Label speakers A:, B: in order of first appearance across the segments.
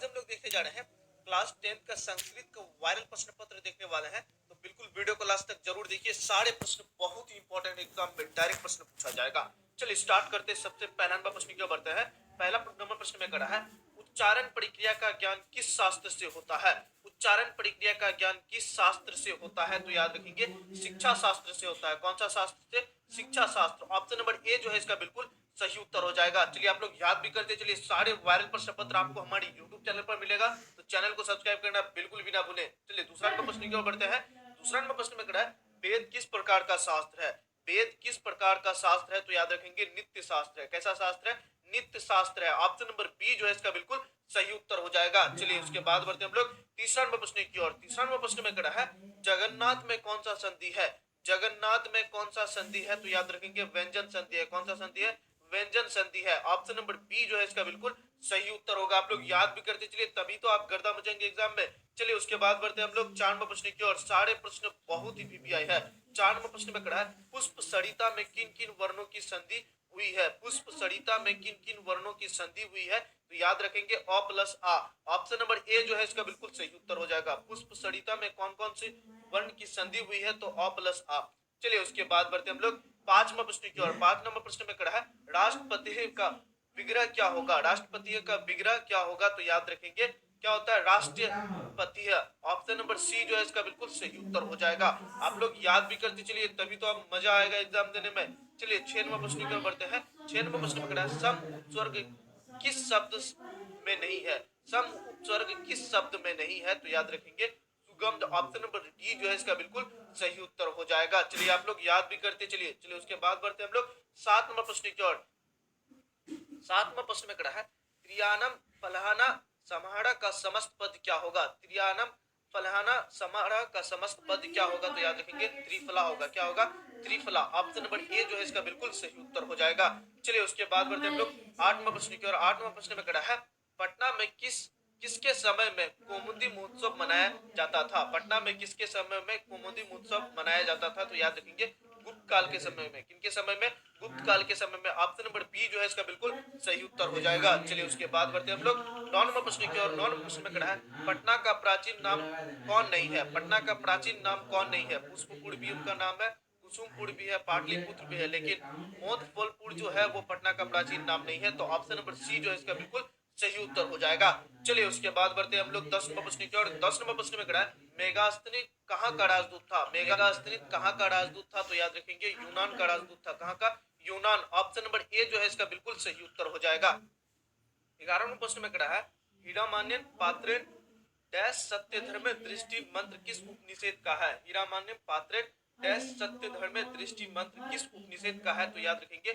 A: आज हम लोग देखने जा रहे हैं क्लास 10 का संस्कृत का वायरल प्रश्न पत्र देखने वाले हैं। तो बिल्कुल वीडियो को लास्ट तक जरूर देखिए, सारे प्रश्न बहुत ही इंपॉर्टेंट, एग्जाम में डायरेक्ट प्रश्न पूछा जाएगा। चलिए स्टार्ट करते हैं। सबसे पहला नंबर प्रश्न क्या बढ़ता है। पहला नंबर प्रश्न में करा है, उच्चारण प्रक्रिया का ज्ञान किस शास्त्र से होता है। उच्चारण प्रक्रिया का ज्ञान किस शास्त्र से होता है, तो याद रखेंगे शिक्षा शास्त्र से होता है। कौन सा शास्त्र से? शिक्षा शास्त्र। ऑप्शन नंबर ए जो है इसका बिल्कुल सही उत्तर हो जाएगा। चलिए आप लोग याद भी करते चलिए, सारे वायरल प्रश्न पत्र आपको हमारी यूट्यूब चैनल पर मिलेगा, तो चैनल को सब्सक्राइब करना बिल्कुल भी ना भूलें। चलिए दूसरा नंबर प्रश्न की ओर बढ़ते हैं। दूसरा नंबर प्रश्न में करा है, वेद किस प्रकार का शास्त्र है। वेद किस प्रकार का शास्त्र है, तो याद रखेंगे नित्य शास्त्र है। कैसा शास्त्र है? नित्य शास्त्र है। ऑप्शन नंबर बी जो है इसका बिल्कुल सही उत्तर हो जाएगा। चलिए उसके बाद बढ़ते हम लोग तीसरा नंबर प्रश्न की ओर। तीसरा नंबर प्रश्न में करा है, जगन्नाथ में कौन सा संधि है। जगन्नाथ में कौन सा संधि है, तो याद रखेंगे व्यंजन संधि है। कौन सा संधि है? व्यंजन संधि है। ऑप्शन नंबर बी जो है इसका बिल्कुल सही उत्तर होगा। आप लोग याद भी करते चलिए, तभी तो आप गर्दा बचेंगे एग्जाम में। चलिए उसके बाद बढ़ते हम लोग 4 नंबर प्रश्न की ओर। सारे प्रश्न बहुत ही पीपीआई है। 4 नंबर प्रश्न में करा है, पुष्प सरिता में किन किन वर्णों की संधि हुई है। पुष्प सरिता में किन किन वर्णों की संधि हुई है, तो याद रखेंगे अ प्लस आ। ऑप्शन नंबर ए जो है इसका बिल्कुल सही उत्तर हो जाएगा। पुष्प सरिता में कौन कौन सी वर्ण की संधि हुई है, तो अ प्लस आ। चलिए उसके बाद बढ़ते हम लोग 5 नंबर प्रश्न की ओर। 5 नंबर प्रश्न में करा है, राष्ट्रपति का विग्रह क्या होगा। राष्ट्रपति का विग्रह क्या होगा, तो याद रखेंगे क्या होता है? राष्ट्रपति है। ऑप्शन नंबर सी जो है इसका बिल्कुल सही उत्तर हो जाएगा। आप लोग याद भी करते चलिए, तभी तो आप मजा आएगा एग्जाम देने में। चलिए 6 नंबर प्रश्न की ओर बढ़ते हैं। 6 नंबर प्रश्न में करा है, सम उपस्वर्ग किस शब्द में नहीं है। सम उपस्वर्ग किस शब्द में नहीं है, तो याद रखेंगे सुगम। ऑप्शन नंबर डी जो है इसका बिल्कुल सही उत्तर हो जाएगा। चलिए आप लोग याद भी करते चलिए। चलिए उसके बाद बढ़ते हम लोग 7 नंबर प्रश्न की ओर। 7 नंबर प्रश्न में करा है, त्रियानम फलहाना समाहारा का समस्त पद क्या होगा। त्रियानम फलहाना समाहारा का समस्त पद क्या होगा, तो याद रखेंगे त्रिफला होगा। क्या होगा? त्रिफला। ऑप्शन नंबर ए जो है इसका बिल्कुल सही उत्तर हो जाएगा। चलिए उसके बाद बढ़ते हम लोग 8 नंबर प्रश्न की ओर। 8 नंबर प्रश्न में करा है, पटना में किसके समय में कौमुदी महोत्सव मनाया जाता था। पटना में किसके समय में कौमुदी महोत्सव मनाया जाता था, तो याद रखेंगे गुप्त काल के समय में। किनके समय में? गुप्त काल के समय में। ऑप्शन नंबर बी जो है इसका बिल्कुल सही उत्तर हो जाएगा। चलिए उसके बाद बढ़ते हम लोग 9 नंबर प्रश्न की ओर। 9 नंबर प्रश्न में करा है, पटना का प्राचीन नाम कौन नहीं है। पटना का प्राचीन नाम कौन नहीं है। पुष्पपुर भी उनका नाम है, कुसुमपुर भी है, पाटलिपुत्र भी है, लेकिन मोदफलपुर जो है वो पटना का प्राचीन नाम नहीं है। तो ऑप्शन नंबर सी जो है इसका बिल्कुल सही उत्तर हो जाएगा। चलिए उसके बाद बढ़ते हम लोग 10 नंबर प्रश्न की ओर। 10 नंबर प्रश्न में करा है, मेगास्थनीज कहाँ का राजदूत था। मेगास्थनीज कहाँ का राजदूत था, तो याद रखेंगे यूनान का राजदूत था। कहाँ का? यूनान। ऑप्शन नंबर ए जो है इसका बिल्कुल सही उत्तर हो जाएगा। 11 नंबर प्रश्न में करा है, हीरामान्यन पात्रेन डैश सत्य धर्म दृष्टि मंत्र किस उपनिषेध का है। हीरामान्यन पात्रेन डैश सत्य धर्म दृष्टि मंत्र किस उपनिषेध का है, तो याद रखेंगे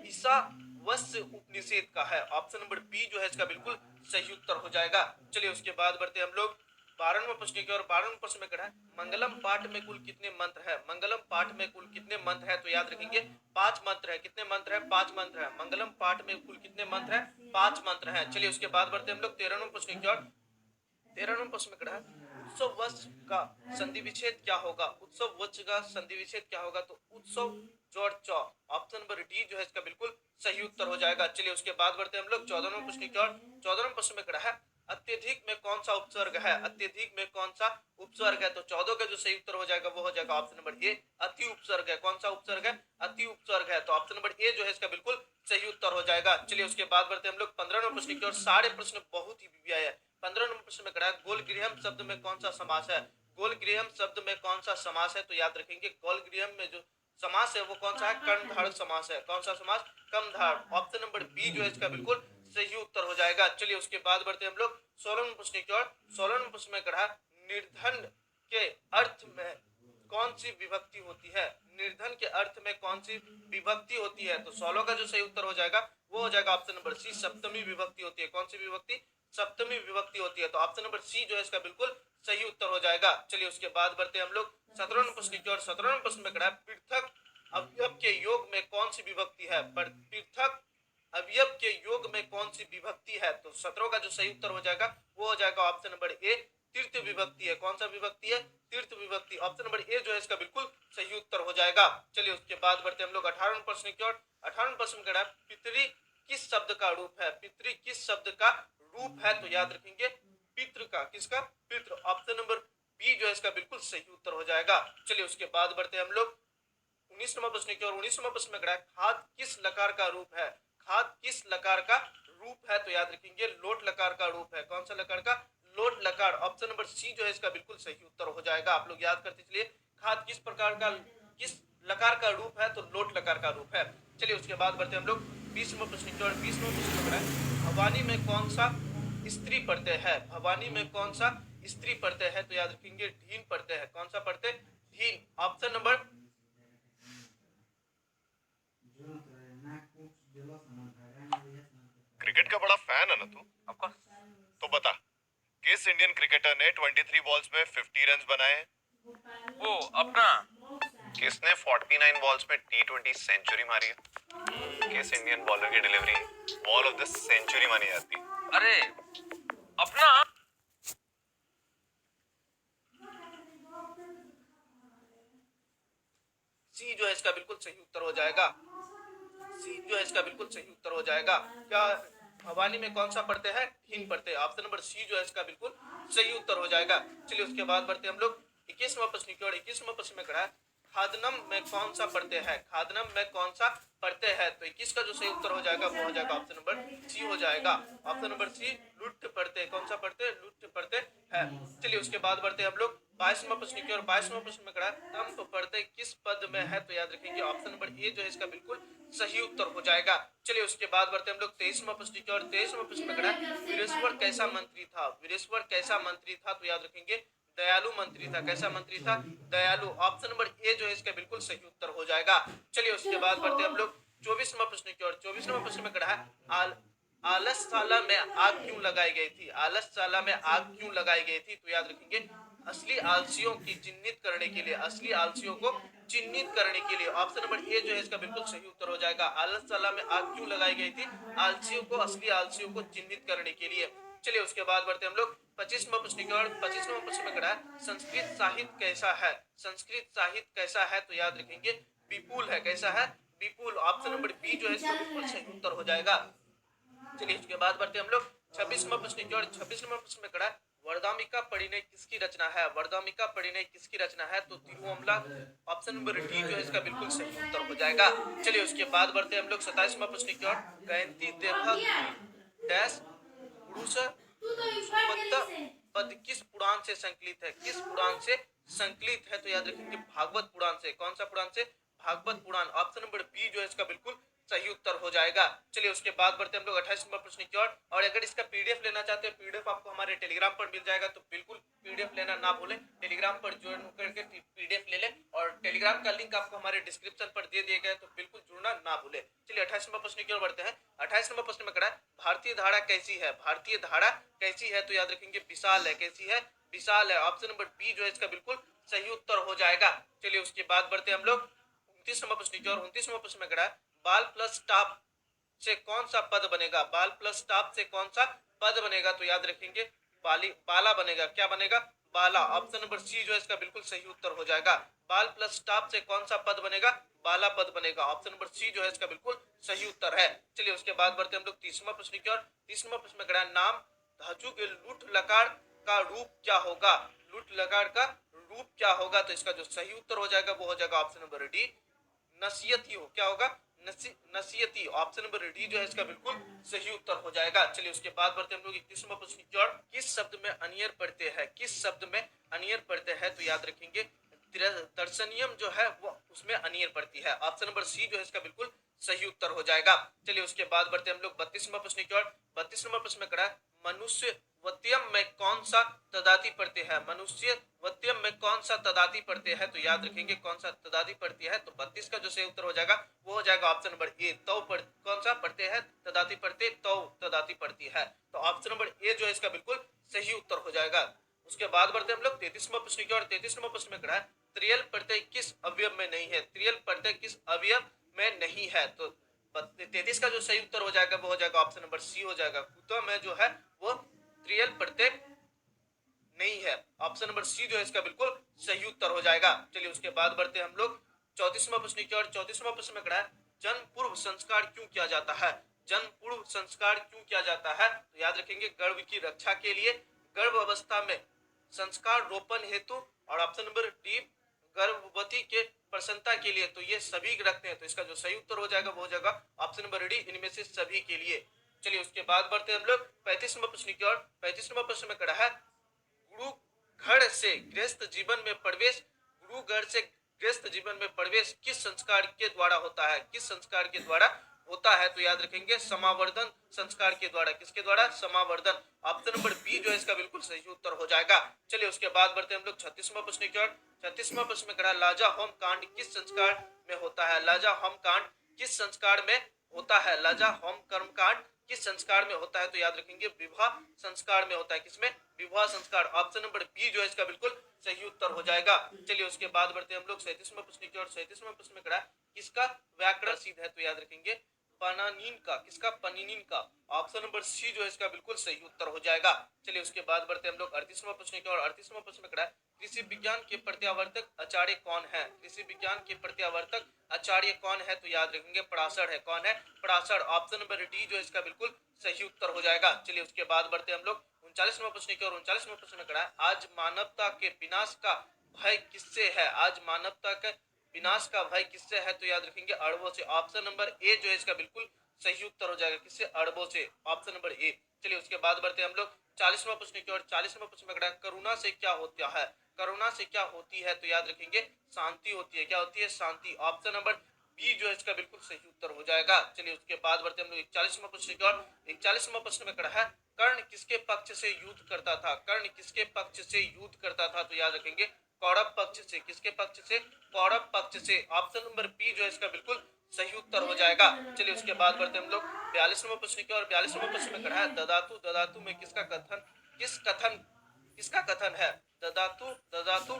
A: ईशावास्य उपनिषेध का है। ऑप्शन नंबर बी जो है इसका बिल्कुल सही उत्तर हो जाएगा। चलिए उसके बाद बढ़ते हम लोग 12 नंबर प्रश्न की ओर। 12 नंबर प्रश्न में करा है, मंगलम पाठ में कुल कितने मंत्र है। मंगलम पाठ में कुल कितने मंत्र है, तो याद रखेंगे 5 मंत्र है। कितने मंत्र है? 5 मंत्र है। मंगलम पाठ में कुल कितने मंत्र है? 5 मंत्र है। चलिए उसके बाद बढ़ते हम लोग 13 नंबर प्रश्न की ओर। 13 नंबर प्रश्न में करा है, उत्सव वर्ष का संधि विच्छेद क्या होगा। उत्सव वर्ष का संधि विच्छेद क्या होगा, तो उत्सव जोड़ चौ। ऑप्शन नंबर डी जो है इसका बिल्कुल सही उत्तर हो जाएगा। चलिए उसके बाद बढ़ते हम लोग 14 नंबर प्रश्न की ओर। 14 नंबर प्रश्न में करा है, अत्यधिक में कौन सा उपसर्ग है। अत्यधिक में कौन सा उपसर्ग है, तो 14 का जो सही उत्तर हो जाएगा वो हो जाएगा ऑप्शन नंबर ए, अति उपसर्ग है। कौन सा उपसर्ग है? अति उपसर्ग है। तो ऑप्शन नंबर ए जो है इसका बिल्कुल सही उत्तर हो जाएगा। चलिए उसके बाद बढ़ते हम लोग 15 नंबर प्रश्न की ओर। सारे प्रश्न बहुत ही पीपीआई है। 15 नंबर प्रश्न में करा है, गोलगृहम शब्द में कौन सा समास है। गोलगृहम शब्द में कौन सा समास है, तो याद रखेंगे गोलगृहम में जो समास है वो कौन सा है? कर्मधारक समास है। कौन सा समास? कर्मधारक। ऑप्शन नंबर बी जो है इसका बिल्कुल सही उत्तर हो जाएगा। चलिए उसके बाद बढ़ते हम लोग 16 नंबर प्रश्न की ओर। 16 नंबर प्रश्न में करा है, निर्धन के अर्थ में कौन सी विभक्ति होती है। निर्धन के अर्थ में कौन सी विभक्ति होती है, तो 16 का जो सही उत्तर हो जाएगा वो हो जाएगा ऑप्शन नंबर सी, सप्तमी विभक्ति होती है। कौन सी विभक्ति? सप्तमी विभक्ति होती है। तो ऑप्शन नंबर सी जो है इसका बिल्कुल सही उत्तर हो जाएगा। चलिए उसके बाद बढ़ते हम लोग 17 नंबर प्रश्न की ओर। 17 नंबर प्रश्न में करा है, पृथक अवयव के योग में कौन सी विभक्ति है। पृथक अवयव के योग में कौन सी विभक्ति है, तो 17 का जो सही उत्तर हो जाएगा वो हो जाएगा ऑप्शन नंबर ए, तृतीय विभक्ति है। कौन सा विभक्ति है? तृतीय विभक्ति। ऑप्शन नंबर ए जो है इसका बिल्कुल सही उत्तर हो जाएगा। चलिए उसके बाद बढ़ते हम लोग 18 प्रश्न की ओर। 18 प्रश्न करा है, पितरी किस शब्द का रूप है। पितरी किस शब्द का रूप है, तो याद रखेंगे पितृ का। किसका? पितृ। ऑप्शन नंबर बी जो है इसका बिल्कुल सही उत्तर हो जाएगा। चलिए उसके बाद बढ़ते हैं हम लोग 19 नंबर प्रश्न की ओर। 19 नंबर प्रश्न में खड़ा है, खाद किस लकार का रूप है? खाद किस लकार का रूप है? तो याद रखेंगे लोट लकार का रूप है। कौन सा लकार का? लोट लकार। ऑप्शन नंबर सी जो है इसका बिल्कुल सही उत्तर हो जाएगा। आप लोग याद करते चलिए, खाद किस प्रकार का, किस लकार का रूप है? तो लोट लकार का रूप है। चलिए उसके बाद बढ़ते हैं हम लोग 20 नंबर प्रश्न की ओर। 20 नंबर प्रश्न में खड़ा है, भवानी में कौन सा स्त्री प्रत्यय है? भवानी में कौन सा स्त्री प्रत्यय है? तो याद रखेंगे ढीन प्रत्यय है। कौन सा प्रत्यय? ढीन। ऑप्शन नंबर
B: क्रिकेट का बड़ा फैन है ना तू? आपका तो बता, किस इंडियन क्रिकेटर ने 23 बॉल्स में 50 रन बनाए हैं?
C: वो अपना।
B: किसने 49 बॉल्स में T20 सेंचुरी मारी है? किस इंडियन बॉलर की delivery ball of the century मानी जाती है?
C: अरे अपना।
A: सी जो है इसका बिल्कुल सही उत्तर हो जाएगा। सी जो है इसका बिल्कुल सही उत्तर हो जाएगा। क्या भवानी में कौन सा पढ़ते हैं? ढीन पढ़ते हैं। ऑप्शन नंबर सी जो है इसका बिल्कुल सही उत्तर हो जाएगा। चलिए उसके बाद बढ़ते हम लोग 21वां प्रश्न की ओर। 21वां प्रश्न में खड़ा है, खादनम में कौन सा पढ़ते हैं? खादनम में कौन सा पढ़ते हैं? तो 21 का जो सही उत्तर हो जाएगा वो हो जाएगा ऑप्शन नंबर सी हो जाएगा। ऑप्शन नंबर सी, लुट पढ़ते। कौन सा पढ़ते? लुट पढ़ते हैं। चलिए उसके बाद बढ़ते हम लोग 22वां प्रश्न की ओर। 22वां प्रश्न में खड़ा है, तम पढ़ते किस पद में है? तो याद रखेंगे ऑप्शन नंबर ए जो है इसका बिल्कुल सही उत्तर हो जाएगा। चलिए उसके बाद बढ़ते हम लोग 23वां प्रश्न की ओर। 23वां प्रश्न में खड़ा है, वीरेश्वर कैसा मंत्री था? वीरेश्वर कैसा मंत्री था? तो याद रखेंगे दयालु मंत्री था। कैसा मंत्री था? दयालु। ऑप्शन नंबर ए जो है इसका बिल्कुल सही उत्तर हो जाएगा। चलिए उसके बाद बढ़ते हम लोग 24वां प्रश्न की ओर। 24वां प्रश्न में खड़ा है, आलसशाला में आग क्यों लगाई गई थी? आलसशाला में आग क्यों लगाई गई थी? तो याद रखेंगे असली आलसियों की चिन्हित करने के लिए। असली आलसियों को चिन्हित करने के लिए। ऑप्शन नंबर ए जो है इसका बिल्कुल सही उत्तर हो जाएगा। आलसशाला में आग क्यों लगाई गई थी? आलसियों को, असली आलसियों को चिन्हित करने के लिए। चलिए उसके बाद बढ़ते हम लोग 25वां प्रश्न की ओर। 25वां प्रश्न में खड़ा है, संस्कृत साहित्य कैसा है? संस्कृत साहित्य कैसा है? तो याद रखेंगे विपुल है। कैसा है? विपुल। ऑप्शन नंबर बी जो है इसका बिल्कुल सही उत्तर हो जाएगा। चलिए उसके बाद बढ़ते हम लोग 26वां प्रश्न की ओर। 26वां प्रश्न में खड़ा है, वरदामिका परिणय किसकी रचना है? वरदामिका परिणय किसकी रचना है? तो तिरुअमला। ऑप्शन नंबर डी जो है इसका बिल्कुल सही उत्तर हो जाएगा। चलिए उसके बाद बढ़ते हम लोग 27वां प्रश्न की ओर। जयंती देवा डैश पुरुष पद किस पुराण से संकलित है? किस पुराण से संकलित है? तो याद रखेंगे भागवत पुराण से। कौन सा पुराण से? भागवत पुराण। ऑप्शन नंबर बी जो है इसका बिल्कुल सही उत्तर हो जाएगा। चलिए उसके बाद बढ़ते हम लोग 28 नंबर प्रश्न की ओर। और अगर इसका पीडीएफ लेना चाहते हैं, पीडीएफ आपको हमारे टेलीग्राम पर मिल जाएगा, तो बिल्कुल पीडीएफ लेना ना भूलें। टेलीग्राम पर ज्वाइन करके पीडीएफ ले लें, और टेलीग्राम का लिंक आपको हमारे डिस्क्रिप्शन पर दे दिया गया है, तो बिल्कुल जुड़ना ना भूलें। चलिए 28 नंबर प्रश्न की ओर बढ़ते हैं। 28 नंबर प्रश्न में खड़ा है, भारतीय धारा कैसी है? भारतीय धारा कैसी है? तो याद रखेंगे विशाल है। कैसी है? विशाल है। ऑप्शन नंबर बी जो है इसका बिल्कुल सही उत्तर हो जाएगा। चलिए उसके बाद बढ़ते हम लोग 29 नंबर प्रश्न की ओर। 29 नंबर प्रश्न में खड़ा है, बाल प्लस टॉप से कौन सा पद बनेगा? बाल प्लस टॉप से कौन सा पद बनेगा? तो याद रखेंगे बाला बनेगा। क्या बनेगा? बाला। ऑप्शन नंबर सी जो है इसका बिल्कुल सही उत्तर हो जाएगा। बाल प्लस टॉप से कौन सा पद बनेगा? बाला पद बनेगा। ऑप्शन नंबर सी जो है इसका बिल्कुल सही उत्तर है। चलिए उसके बाद बढ़ते हम लोग 30वां प्रश्न की ओर। 30वां प्रश्न में खड़ा है, नाम धातु के लूट लकार का रूप क्या होगा? लूट लकार का रूप क्या होगा? तो इसका जो सही उत्तर हो जाएगा वो हो जाएगा ऑप्शन नंबर डी, नसीयती हो। क्या होगा? नसीयती। ऑप्शन नंबर डी जो है इसका बिल्कुल सही उत्तर हो जाएगा। चलिए उसके बाद बढ़ते हम लोग 31वां प्रश्न की ओर। किस शब्द में अनियर पढ़ते हैं? किस शब्द में अनियर पढ़ते हैं? तो याद रखेंगे दर्शनियम जो है वो उसमें अनियर पड़ती है। ऑप्शन नंबर सी जो है इसका बिल्कुल सही उत्तर हो जाएगा। चलिए उसके बाद बढ़ते हम लोग 32वां प्रश्न की ओर। 32वां प्रश्न में खड़ा है, मनुष्य वत्यम में कौन सा तदादी पढ़ते हैं? मनुष्य वत्यम में कौन सा तदादी पढ़ते हैं? तो याद रखेंगे कौन सा तदादी पढ़ती है? तो 32 का जो सही उत्तर हो जाएगा वो हो जाएगा ऑप्शन नंबर ए, तो कौन सा पढ़ते हैं? तदादी पढ़ते, तो तदादी पढ़ती है। तो ऑप्शन नंबर ए जो है इसका बिल्कुल सही उत्तर हो जाएगा। उसके बाद बढ़ते हम लोग 33वां प्रश्न की ओर। 33वां प्रश्न में खड़ा है, त्रियल प्रत्यय किस अवयव में नहीं है? त्रियल प्रत्यय किस अवयव में नहीं है? तो 33 का जो सही उत्तर हो जाएगा वो हो जाएगा ऑप्शन नंबर सी हो जाएगा। कुतः में जो है वो त्रियल प्रत्यय नहीं है। ऑप्शन नंबर सी जो है इसका बिल्कुल सही उत्तर हो जाएगा। चलिए उसके बाद बढ़ते हम लोग 34वां प्रश्न की ओर। 34वां प्रश्न में खड़ा है, जन्म पूर्व संस्कार क्यों किया जाता है? जन्म पूर्व संस्कार क्यों किया जाता है? तो याद याद रखेंगे गर्भ की रक्षा के लिए, गर्भ अवस्था में संस्कार रोपण हेतु, और ऑप्शन नंबर डी गर्भवती के प्रसन्नता के लिए। तो ये सभी रखते हैं, तो इसका जो सही उत्तर हो जाएगा वो हो जाएगा ऑप्शन नंबर डी, इनमें से सभी के लिए। चलिए उसके बाद बढ़ते हैं हम लोग 35 नंबर प्रश्न की ओर। 35 नंबर प्रश्न में कड़ा है गुरु घर से गृहस्थ जीवन में प्रवेश, गुरु घर से गृहस्थ जीवन में प्रवेश किस संस्कार के द्वारा होता है, किस संस्कार के द्वारा होता है? तो याद रखेंगे समावर्धन संस्कार के द्वारा। किसके द्वारा? समावर्धन। ऑप्शन नंबर बी जो है इसका बिल्कुल सही उत्तर हो जाएगा। चलिए उसके बाद बढ़ते हैं हम लोग 36वां प्रश्न की ओर। 36वां प्रश्न में कड़ा लाजा होम कांड किस संस्कार में होता है? लाजा होम कांड किस संस्कार में होता है? लाजा होम कर्म कांड किस संस्कार में होता है? तो याद रखेंगे विवाह संस्कार में होता है। किसमें? विवाह संस्कार। ऑप्शन नंबर बी जो है इसका बिल्कुल सही उत्तर हो जाएगा। चलिए उसके बाद बढ़ते हैं हम लोग 37वां प्रश्न की ओर। 37वां प्रश्न में कड़ा किसका व्याकरण सिद्ध है? तो याद रखेंगे पनानिन का। किसका? पनिनिन का। ऑप्शन नंबर सी जो है इसका बिल्कुल सही उत्तर हो जाएगा। चलिए उसके बाद बढ़ते हैं हम लोग 38वां प्रश्न की ओर। 38वां प्रश्न में कड़ा कृषि विज्ञान के प्रत्यावर्तक आचार्य कौन है? कृषि विज्ञान के प्रत्यावर्तक आचार्य कौन है? तो याद रखेंगे पराशर है। कौन है? पराशर। ऑप्शन नंबर डी जो है इसका बिल्कुल सही उत्तर हो जाएगा। चलिए उसके बाद बढ़ते हैं हम लोग 39वां प्रश्न की ओर। 39वां प्रश्न में कड़ा आज मानवता के विनाश का भय किससे है? आज मानवता के विनाश का भय किससे है? तो याद रखेंगे अरबों से। ऑप्शन नंबर ए जो है इसका बिल्कुल सही उत्तर हो जाएगा। किससे? अरबों से। ऑप्शन नंबर ए। चलिए उसके बाद बढ़ते हैं हम लोग 40वां प्रश्न की ओर। 40वां प्रश्न में कड़ा करुणा से क्या होता है? करुणा से क्या होती है? तो याद रखेंगे शांति होती है। क्या होती है? शांति। ऑप्शन नंबर बी जो है इसका बिल्कुल सही उत्तर हो जाएगा। चलिए उसके बाद बढ़ते हम लोग 41वां प्रश्न की ओर। 41वां प्रश्न में कड़ा है कर्ण किसके पक्ष से युद्ध करता था? कर्ण किसके पक्ष से युद्ध करता था? तो याद रखेंगे कौरव पक्ष से। किसके पक्ष से? कौरव पक्ष से। ऑप्शन नंबर बी जो है इसका बिल्कुल सही उत्तर हो जाएगा। चलिए उसके बाद बढ़ते हम लोग 42वां प्रश्न की ओर। 42वां प्रश्न में कड़ा है ददातु ददातु में किसका कथन है? ददातु ददातु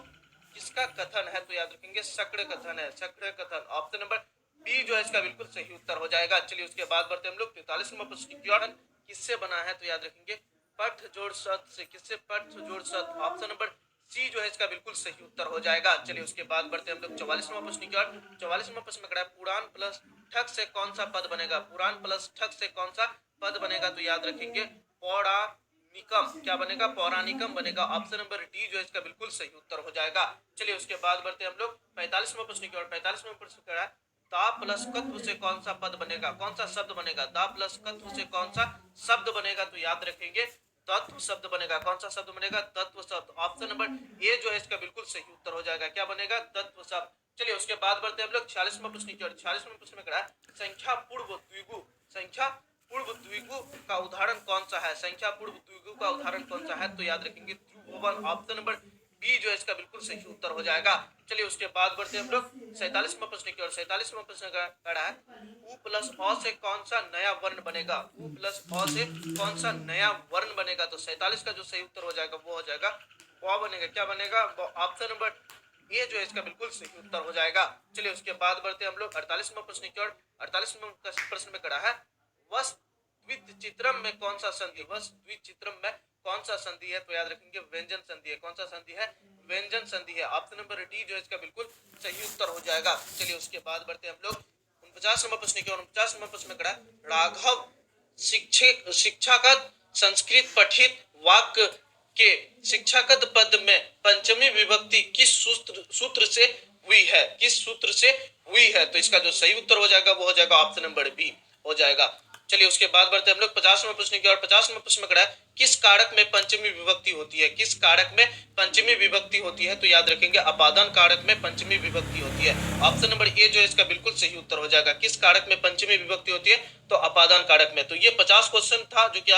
A: किसका कथन है? तो याद रखेंगे शक्र कथन है। शक्र कथन। ऑप्शन नंबर बी जो है इसका बिल्कुल सही उत्तर हो जाएगा। चलिए उसके बाद बढ़ते हम लोग 43वां प्रश्न की ओर। किससे बना है? तो याद रखेंगे पठ जोड़ सत से। किससे? पठ जोड़ सत। ऑप्शन नंबर सी जो है इसका बिल्कुल सही उत्तर हो जाएगा। चलिए उसके बाद बढ़ते हम लोग 44वां प्रश्न की ओर। 44वां प्रश्न में कड़ा है पुराण प्लस ठग से कौन सा पद बनेगा? पुराण प्लस ठग से कौन सा पद बनेगा? तो याद रखेंगे पौराणिकम। क्या बनेगा? पौराणिकम बनेगा। ऑप्शन नंबर डी जो है इसका बिल्कुल सही उत्तर हो जाएगा। चलिए उसके बाद बढ़ते हम लोग 45वां प्रश्न की ओर। 45वां प्रश्न कड़ा है दा प्लस कत्व से कौन सा पद बनेगा? कौन सा शब्द बनेगा? दा प्लस कत्व से कौन सा शब्द बनेगा? तो याद रखेंगे तत्व शब्द बनेगा। कौन सा शब्द बनेगा? तत्व शब्द। ऑप्शन नंबर ए जो है इसका बिल्कुल सही उत्तर हो जाएगा। क्या बनेगा? तत्व शब्द। चलिए उसके बाद बढ़ते हैं हम लोग 46वां प्रश्न की ओर। 46वां प्रश्न में कड़ा है संख्या पूर्व द्विगु। संख्या पूर्व द्विगु का उदाहरण कौन सा है? संख्या पूर्व द्विगु का उदाहरण कौन सा है? तो याद रखेंगे त्रिभुवन। ऑप्शन नंबर बी जो है इसका बिल्कुल सही उत्तर हो जाएगा। चलिए उसके बाद बढ़ते हम लोग 47वां प्रश्न की ओर। 47वां प्रश्न कड़ा है उ प्लस अ से कौन सा नया वर्ण बनेगा? उ प्लस अ से कौन सा नया वर्ण बनेगा? तो 47 का जो सही उत्तर हो जाएगा वो हो जाएगा व बनेगा। क्या बनेगा? ऑप्शन नंबर ए जो है इसका बिल्कुल सही उत्तर हो जाएगा। चलिए उसके बाद बढ़ते हम लोग 48वां प्रश्न की ओर। 48वां प्रश्न में कड़ा है वस द्विचित्रम में कौन सा संधि? वस द्विचित्रम में कौन सा संधि है? तो याद रखेंगे व्यंजन संधि है। कौन सा संधि है? व्यंजन संधि है। ऑप्शन नंबर डी जो है इसका बिल्कुल सही उत्तर हो जाएगा। चलिए उसके बाद बढ़ते हम लोग 49वां प्रश्न की ओर। 49वां प्रश्न में कड़ा राघव शिक्षागत संस्कृत पठित वाक्य के शिक्षागत पद में पंचमी विभक्ति किस सूत्र से हुई है? किस सूत्र से हुई है? तो इसका जो सही उत्तर हो जाएगा वो हो जाएगा ऑप्शन नंबर बी हो जाएगा। चलिए उसके बाद बढ़ते हम लोग 50वां प्रश्न की ओर। 50वां प्रश्न में कड़ा है किस कारक में पंचमी विभक्ति होती है? किस कारक में पंचमी विभक्ति होती है? तो याद रखेंगे अपादान कारक में पंचमी विभक्ति होती है। ऑप्शन नंबर ए जो है इसका बिल्कुल सही उत्तर हो जाएगा। किस कारक में पंचमी विभक्ति होती है? तो अपादान कारक में। तो ये 50 क्वेश्चन था जो कि